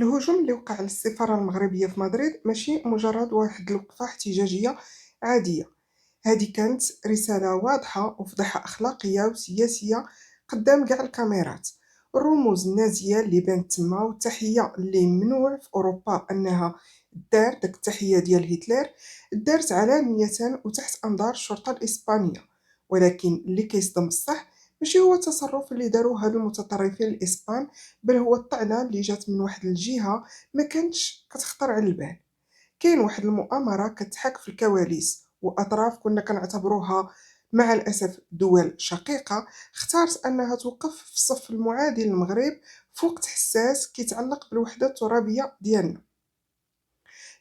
الهجوم اللي وقع على السفارة المغربية في مدريد ماشي مجرد واحد الوقفة احتجاجية عادية. هذه كانت رسالة واضحة وفضيحة أخلاقية وسياسية قدام كاع الكاميرات. الرموز النازية اللي بانت تما والتحية اللي ممنوع في أوروبا أنها دار داك التحية ديال هتلر دارت علانية وتحت أنظار الشرطة الإسبانية. ولكن اللي كيصدم الصح ماشي هو التصرف اللي داروا هاد المتطرفين الإسبان، بل هو الطعنة اللي جات من واحد الجهة ما كانتش كتخطر على البال. كاين واحد المؤامرة كتحاك في الكواليس، وأطراف كنا كنعتبروها مع الأسف دول شقيقة اختارت أنها توقف في الصف المعادي للمغرب في وقت حساس كيتعلق بالوحدة الترابية ديالنا.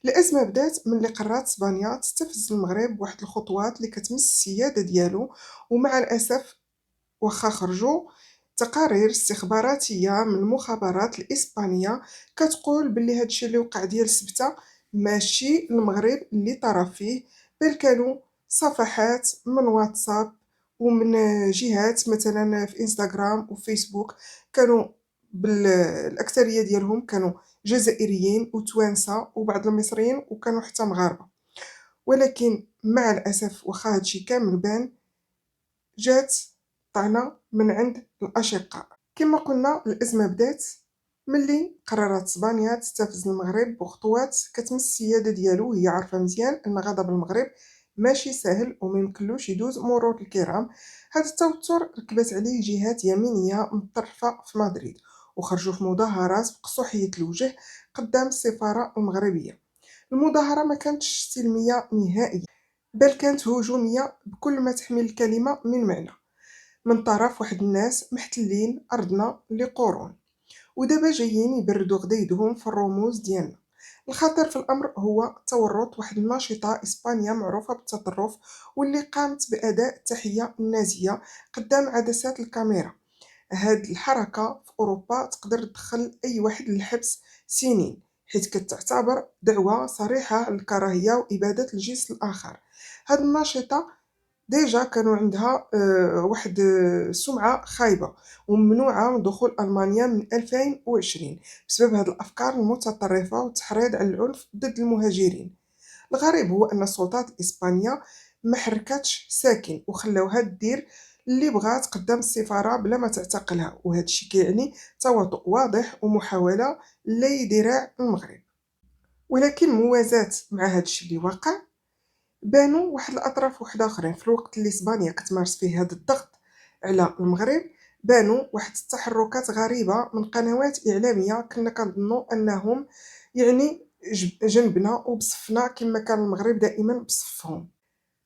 الأزمة بدات من اللي قررت إسبانيا تستفز المغرب بواحد الخطوات اللي كتمس السيادة ديالو، ومع الأسف واخا خرجوا تقارير استخباراتية من المخابرات الإسبانية كتقول باللي هادشي اللي وقع ديال السبتة ماشي المغرب اللي طرف فيه، بل كانوا صفحات من واتساب ومن جهات مثلا في انستغرام وفيسبوك كانوا الأكثرية ديالهم كانوا جزائريين وتوانسة وبعض المصريين وكانوا حتى مغاربة. ولكن مع الأسف واخا هادشي كامل بان، جات طعنة من عند الأشقاء. كما قلنا الأزمة بدات ملي قررت إسبانيا تستفز المغرب بخطوات كتمس السيادة ديالو، وهي عارفة مزيان أن غضب المغرب ماشي سهل وميمكنلوش يدوز مرور الكرام. هذا التوتر ركبت عليه جهات يمينية متطرفة في مدريد، وخرجوا في مظاهرات بقصوحية الوجه قدام السفارة المغربية. المظاهرة ما كانتش سلمية نهائيا، بل كانت هجومية بكل ما تحمل الكلمة من معنى، من طرف واحد الناس محتلين أرضنا لقرون ودابا جايين يبردوا غديدهم في الرموز ديالنا. الخطر في الأمر هو تورط واحد الناشطة إسبانيا معروفة بالتطرف، واللي قامت بأداء التحية النازية قدام عدسات الكاميرا. هاد الحركة في أوروبا تقدر تدخل أي واحد للحبس سنين، حيث كتعتبر دعوة صريحة للكراهية وإبادة الجنس الآخر. هاد الناشطة ديجا كانوا عندها واحد سمعة خايبة وممنوعة من دخول ألمانيا من 2020 بسبب هاد الأفكار المتطرفة والتحريض على العنف ضد المهاجرين. الغريب هو أن السلطات الإسبانية ما حركتش ساكن وخلاوها دير اللي بغات قدام السفارة بلا ما تعتقلها، وهذا الشيء كيعني تواطؤ واضح ومحاولة لذراع المغرب. ولكن موازاة مع هذا الشيء اللي واقع، بانوا واحد الأطراف وحداخرين في الوقت اللي إسبانيا كتمارس فيه هذا الضغط على المغرب. بانوا واحد التحركات غريبة من قنوات إعلامية كنا كنظنوا أنهم يعني جنبنا وبصفنا كما كان المغرب دائما بصفهم.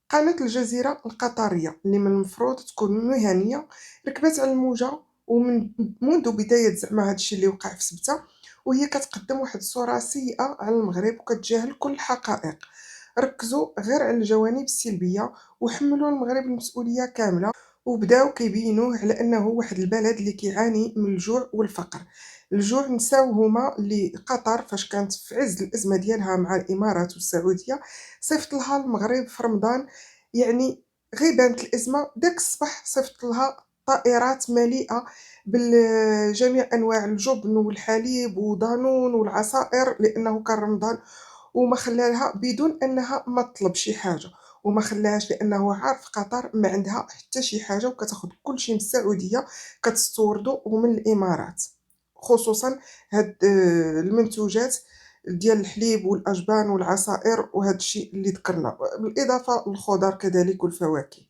قناة الجزيرة القطرية اللي من المفروض تكون مهنية ركبت على الموجة، ومن منذ بداية زعما هادشي اللي وقع في سبتة وهي كتقدم واحد الصورة سيئة على المغرب وكتجاهل كل الحقائق. ركزوا غير على الجوانب السلبية وحملوا المغرب المسؤولية كاملة، وبداو كيبينوه على انه واحد البلد اللي كيعاني من الجوع والفقر. الجوع نساو هما اللي قطر فاش كانت في عز الازمه ديالها مع الامارات والسعوديه صيفط لها المغرب في رمضان، يعني غير بانت الازمه داك الصباح صيفط لها طائرات مليئه بجميع انواع الجبن والحليب ودانون والعصائر لانه كان رمضان، وما خلالها بدون انها ما تطلب شي حاجه، وما خلاهاش لانه عارف قطر ما عندها حتى شي حاجه وكتاخذ كلشي من السعوديه كتستوردو ومن الامارات، خصوصا هاد المنتوجات ديال الحليب والاجبان والعصائر وهذا الشيء اللي ذكرنا بالاضافه للخضر كذلك والفواكه.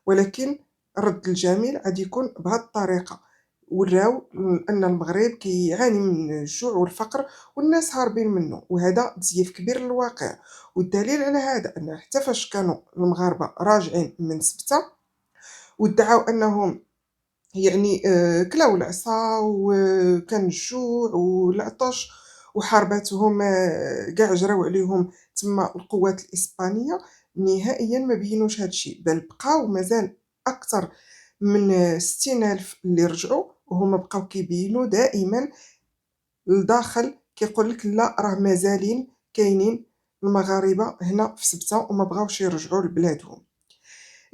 ولكن الرد الجميل غادي يكون بهذه الطريقه، وراو ان المغرب كيعاني من الجوع والفقر والناس هاربين منه، وهذا تزييف كبير للواقع. والدليل على هذا ان حتى فاش كانوا المغاربه راجعين من سبته وادعوا انهم يعني كلاو العصا وكان الجوع والعطش وحارباتهم كاع جراو عليهم تما القوات الإسبانية، نهائيا ما بينوش هادشي، بل بقاو مازال أكثر من 60,000 اللي رجعوا وهما بقاو كيبينوا دائما لداخل كيقول لك لا راه مازالين كاينين المغاربة هنا في سبتة وما بغاوش يرجعوا لبلادهم.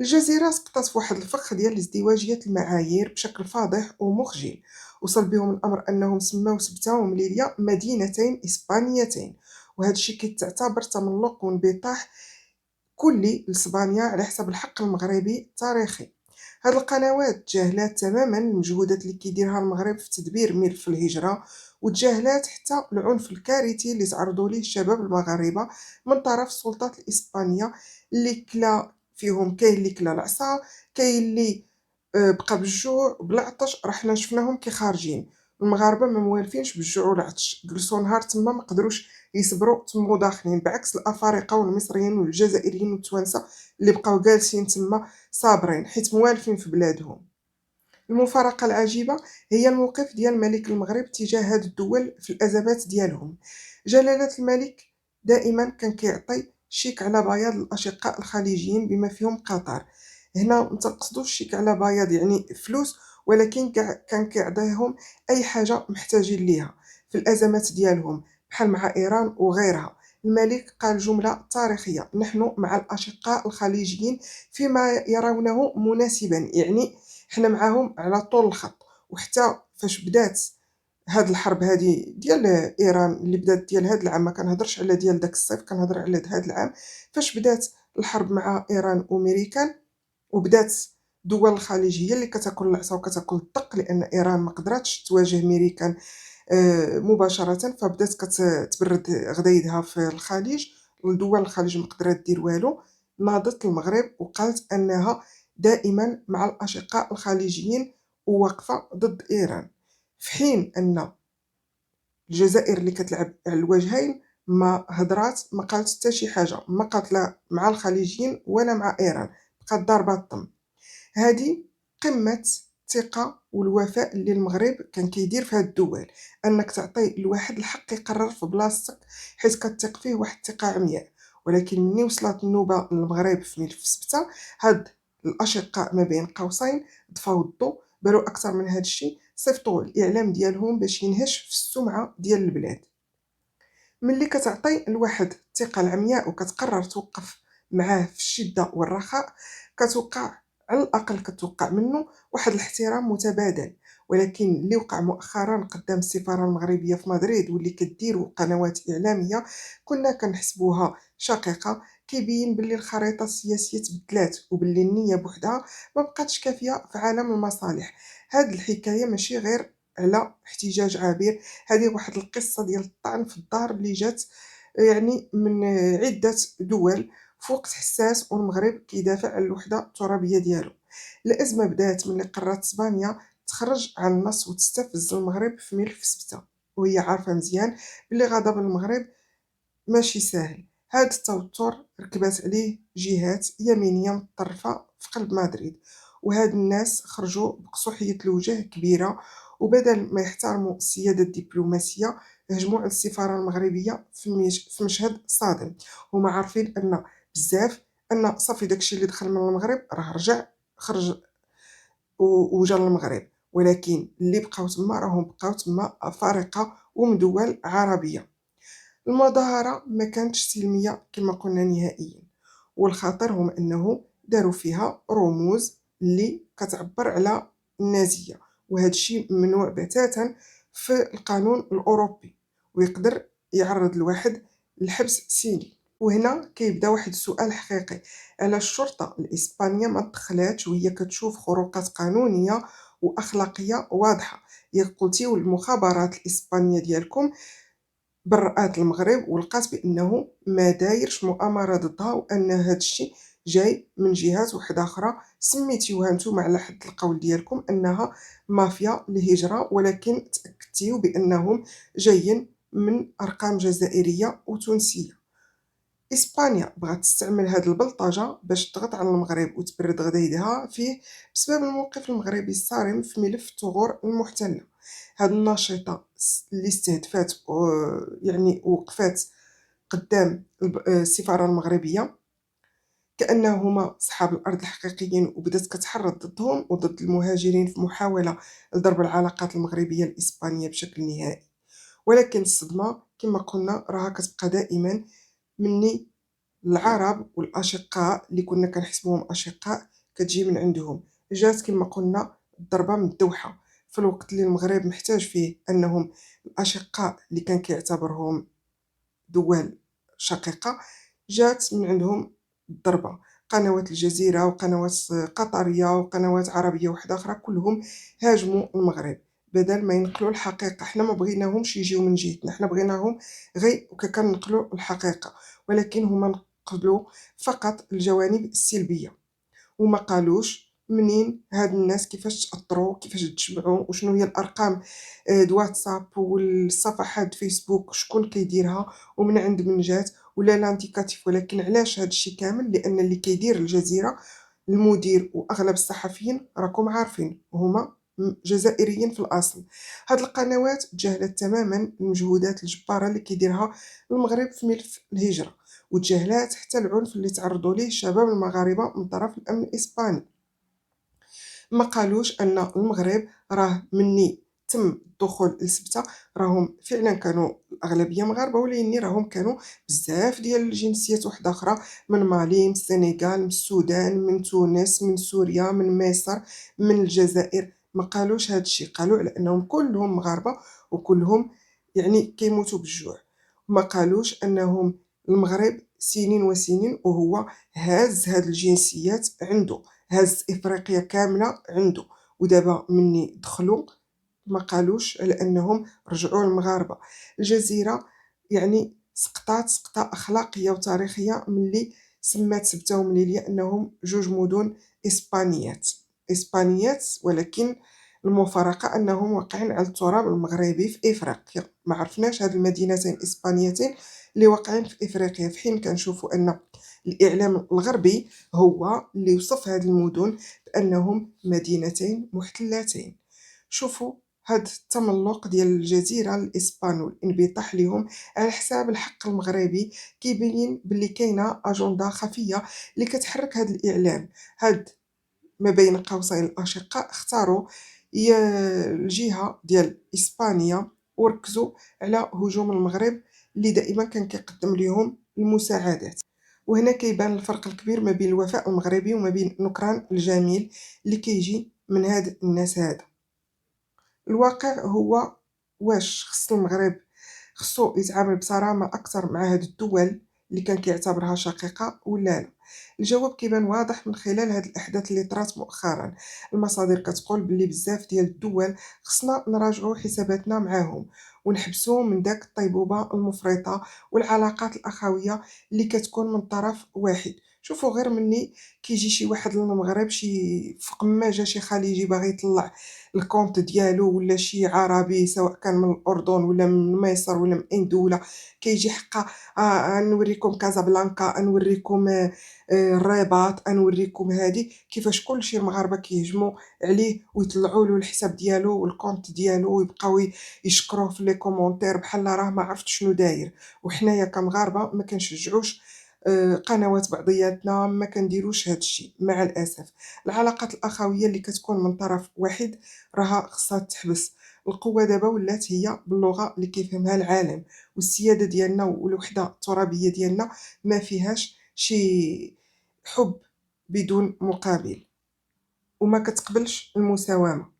الجزيرة سقطت في واحد الفخ ديال ازدواجية المعايير بشكل فاضح ومخجل، وصل بهم الأمر أنهم سماو سبتة ومليليا مدينتين إسبانيتين، وهذا الشيء كيتعتبر تملق وانبطاح كلي لإسبانيا على حساب الحق المغربي التاريخي. هاد القنوات تجاهلات تماما المجهودات اللي كيديرها المغرب في تدبير ملف الهجرة، وتجاهلات حتى العنف الكارثي اللي تعرضوا ليه الشباب المغاربة من طرف السلطات الإسبانية، اللي كلا فيهم كاين اللي كلا العصا، كاين اللي بقى بالجوع وبالعطش، راه حنا شفناهم كي خارجين. المغاربة ما موالفينش بالجوع والعطش، جلسوا نهار تما ما قدروش يصبروا تمو داخلين، بعكس الأفارقة والمصريين والجزائريين والتوانسة اللي بقاو جالسين تما صابرين حيت موالفين في بلادهم. المفارقة العجيبة هي الموقف ديال ملك المغرب تجاه هاد الدول في الأزمات ديالهم. جلالة الملك دائما كان كيعطي شيك على بياض للأشقاء الخليجيين بما فيهم قطر. هنا متنقصدوش شيك على بياض يعني فلوس، ولكن كان كيعطيهم أي حاجة محتاجين ليها في الأزمات ديالهم بحال مع إيران وغيرها. الملك قال جملة تاريخية: نحن مع الأشقاء الخليجيين فيما يرونه مناسبا، يعني حنا معاهم على طول الخط. وحتى فاش بدات هاد الحرب هادي ديال إيران اللي بدات ديال هاد العام، ما كنهضرش على ديال داك الصيف، كنهضر على هاد العام، فاش بدات الحرب مع إيران وأمريكان وبدات دول الخليج هي اللي كتاكل العصا وكتاكل الدق، لأن إيران ما قدراتش تواجه أمريكان مباشرة، فبدات كتبرد غدايدها في الخليج، ودول الخليج ما قدرات دير والو. ناضت المغرب وقالت أنها دائما مع الأشقاء الخليجيين وواقفة ضد إيران، في حين أن الجزائر اللي كتلعب على الوجهين ما هضرات، ما قالت حتى شي حاجة، ما قالت لا مع الخليجيين ولا مع إيران، بقات ضاربة الطم. هادي قمة الثقة والوفاء اللي المغرب كان كيدير في هاد الدول، انك تعطي الواحد الحق يقرر في بلاصتك حيت كتثق فيه واحد الثقة عمياء. ولكن مني وصلت النوبة للمغرب في ملف سبتة، هاد الاشقاء ما بين قوسين ضفاو الضو، بانوا اكثر من هاد الشيء، صيفطوا الاعلام ديالهم باش ينهش في السمعة ديال البلاد. ملي كتعطي الواحد الثقة العمياء وكتقرر توقف معاه في الشدة والرخاء، كتوقع على الأقل كتوقع منه واحد الاحترام متبادل. ولكن اللي وقع مؤخرا قدام السفارة المغربية في مدريد واللي كديروا قنوات إعلامية كنا كنحسبوها شقيقة، كيبين باللي الخريطة السياسية تبدلات وباللي النية بوحدها ما بقاتش كافية في عالم المصالح. هاد الحكاية ماشي غير على احتجاج عابر، هذه واحد القصة ديال الطعن في الدار اللي جات يعني من عدة دول في وقت حساس، والمغرب كيدافع على الوحدة الترابية ديالو. الأزمة بدات ملي قررت إسبانيا تخرج عن النص وتستفز المغرب في ملف سبتة، وهي عارفة مزيان بلي غضب المغرب ماشي ساهل. هاد التوتر ركبات عليه جهات يمينية متطرفة في قلب مدريد، وهاد الناس خرجوا بقصوحية الوجه كبيرة، وبدل ما يحترموا السيادة الدبلوماسية هجموا على السفارة المغربية في مشهد صادم. هما عارفين أن بزاف أن صافي داكشي اللي دخل من المغرب راه رجع، خرج وجا للمغرب، ولكن اللي بقاو تما راهم بقاو تما أفارقة ومن دول عربية. المظاهرة ما كانتش سلمية كما قلنا نهائيا، والخطر هو أنه داروا فيها رموز اللي كتعبر على النازية، وهذا الشيء ممنوع بتاتا في القانون الأوروبي، ويقدر يعرض الواحد للحبس سيني. وهنا كيبدا واحد السؤال حقيقي: على الشرطة الإسبانية ما تدخلاتش وهي كتشوف خروقات قانونية وأخلاقية واضحة؟ ياك قلتيو المخابرات الإسبانية ديالكم برأت المغرب ولقات بأنه ما دايرش مؤامرة ضدها، وأن هذا الشيء جاي من جهات وحدة أخرى سميتيوها نتوما على حد القول ديالكم أنها مافيا الهجرة، ولكن تأكدتيو بأنهم جايين من أرقام جزائرية وتونسية. إسبانيا بغات تستعمل هاد البلطجة باش تضغط على المغرب وتبرد غدايدها فيه بسبب الموقف المغربي الصارم في ملف الثغور المحتلة. هاد الناشطة اللي استهدفات يعني وقفات قدام السفارة المغربية كأنهما صحاب الأرض الحقيقيين، وبدات كتحرض ضدهم وضد المهاجرين في محاولة لضرب العلاقات المغربية الإسبانية بشكل نهائي. ولكن الصدمة كما قلنا راها كتبقى دائما مني العرب والأشقاء اللي كنا كنحسبوهم أشقاء كتجي من عندهم، جات كما قلنا الضربة من الدوحة. في الوقت اللي المغرب محتاج فيه أنهم الأشقاء اللي كان كيعتبرهم دول شقيقة جات من عندهم الضربة. قنوات الجزيرة وقنوات قطرية وقنوات عربية واحدة أخرى كلهم هاجموا المغرب بدل ما ينقلوا الحقيقة. حنا ما بغيناهمش يجيو من جهتنا، حنا بغيناهم غير كنقلوا الحقيقة، ولكن هما نقلوا فقط الجوانب السلبية وما قالوش منين هاد الناس كيفاش تأطروا، كيفاش تجمعوا، وشنو هي الأرقام د واتساب والصفحات فيسبوك شكون كيديرها ومن عند من جات، ولا لانديكاتيف. ولكن علاش هاد الشي كامل؟ لأن اللي كيدير الجزيرة المدير وأغلب الصحفيين راكم عارفين هما جزائريين في الأصل. هاد القنوات تجاهلت تمامًا المجهودات الجبارة اللي كيديرها المغرب في ملف الهجرة، وتجاهلات حتى العنف اللي تعرضوا ليه الشباب المغاربة من طرف الأمن الإسباني. ما قالوش أن المغرب راه مني تم الدخول لسبتة راهم فعلا كانوا الأغلبية مغاربة، ولكن راهم كانوا بزاف ديال الجنسيات واحدة أخرى، من مالي، من السنغال، من السودان، من تونس، من سوريا، من مصر، من الجزائر. ما قالوش هاد الشي، قالوا على أنهم كلهم مغاربة وكلهم يعني كيموتوا بالجوع. ما قالوش أنهم المغرب سنين وسنين وهو هاز هاد الجنسيات عنده، هاز إفريقيا كاملة عنده، ودابا مني دخلوا ما قالوش على أنهم رجعوا المغاربة. الجزيرة يعني سقطات سقطة أخلاقية وتاريخية ملي سمات سبتة ومليلية أنهم جوج مدن إسبانيات، إسبانيات، ولكن المفارقة أنهم واقعين على التراب المغربي في إفريقيا. ما عرفناش هاد المدينتين إسبانيتين اللي واقعين في إفريقيا، في حين كنشوفوا أن الإعلام الغربي هو اللي وصف هاد المدن بأنهم مدينتين محتلتين. شوفوا هاد التملق ديال الجزيرة الإسبان والانبطاح ليهم على حساب الحق المغربي كيبين باللي كاينة أجندة خفية اللي كتحرك هاد الإعلام. هاد ما بين قوسين الأشقاء اختاروا الجهة ديال إسبانيا وركزوا على هجوم المغرب اللي دائما كان كيقدم ليهم المساعدات. وهنا كيبان الفرق الكبير ما بين الوفاء المغربي وما بين نكران الجميل اللي كيجي من هاد الناس هذا. الواقع هو واش خص المغرب خصو يتعامل بصرامة أكثر مع هاد الدول اللي كان كيعتبرها شقيقة ولا لا؟ الجواب كيبان واضح من خلال هاد الأحداث اللي طرات مؤخرا. المصادر كتقول بلي بزاف ديال الدول خصنا نراجعو حساباتنا معاهم ونحبسو من داك الطيبوبة المفرطة والعلاقات الأخوية اللي كتكون من طرف واحد. شوفوا غير مني كيجي شي واحد للمغرب، شي فقماجة، شي خليجي باغي يطلع الكونت ديالو، ولا شي عربي سواء كان من الأردن ولا من مصر ولا من أي دولة، كيجي حقا نوريكم كازابلانكا، نوريكم الرباط، نوريكم هادي كيفاش كلشي المغاربة كيهجموا عليه ويطلعوا له الحساب ديالو والكونت ديالو ويبقاو يشكروه في لي كومونتير بحال راه ما عرفت شنو داير. وحنايا كمغاربة ما كنشجعوش قنوات بعضياتنا، ما كنديروش هاد الشيء مع الأسف. العلاقات الأخوية اللي كتكون من طرف واحد راها خصها تحبس. القوة دابا ولات هي باللغة اللي كيفهمها العالم، والسيادة ديالنا والوحدة الترابية ديالنا ما فيهاش شي حب بدون مقابل، وما كتقبلش المساومة.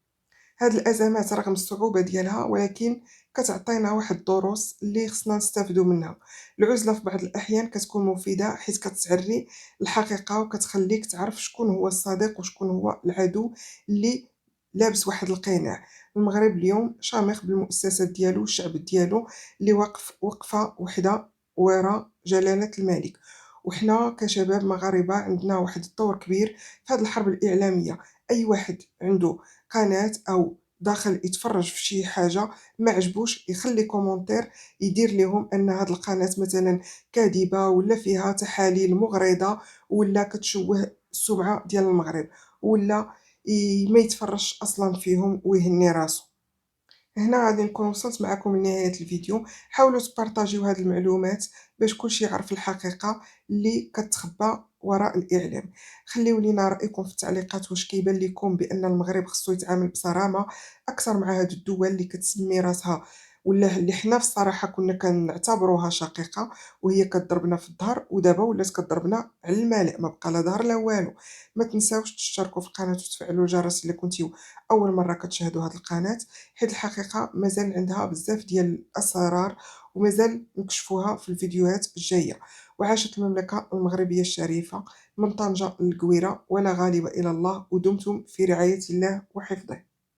هاد الأزمات رغم الصعوبة ديالها ولكن كتعطينا واحد الدروس اللي خصنا نستافدو منها. العزلة في بعض الأحيان كتكون مفيدة حيت كتعري الحقيقة وكتخليك تعرف شكون هو الصديق وشكون هو العدو اللي لابس واحد القناع. المغرب اليوم شامخ بالمؤسسات ديالو والشعب ديالو اللي وقفة وحدة وراء جلالة الملك. وحنا كشباب مغاربة عندنا واحد الدور كبير في هاد الحرب الإعلامية. أي واحد عنده قناة أو داخل يتفرج في شي حاجة ما عجبوش يخلي كومونتير يدير ليهم أن هاد القناة مثلا كاذبة ولا فيها تحاليل مغرضة ولا كتشوه السمعة ديال المغرب، ولا ما يتفرجش أصلا فيهم ويهني راسو. هنا غادي نكون وصلت معكم لنهاية الفيديو. حاولوا تبارطاجيو هاد المعلومات باش كلشي يعرف الحقيقة اللي كتخبى وراء الإعلام. خليو لينا رأيكم في التعليقات، واش كيبان لكم بأن المغرب خصو يتعامل بصرامة أكثر مع هاد الدول اللي كتسمي راسها ولا اللي حنا في الصراحة كنا كنعتبروها شقيقة، وهي كضربنا في الظهر، ودابا ولات كضربنا على المالئ، ما بقى لا ظهر لا والو. ما تنساوش تشتركوا في القناة وتفعلوا الجرس إلا كنتيو أول مرة كتشاهدوا هاد القناة، حيت الحقيقة مازال عندها بزاف ديال الأسرار ومازال نكشفوها في الفيديوهات الجاية. وعاشت المملكة المغربية الشريفة من طنجة للقويرة، ولا غالب إلى الله، ودمتم في رعاية الله وحفظه.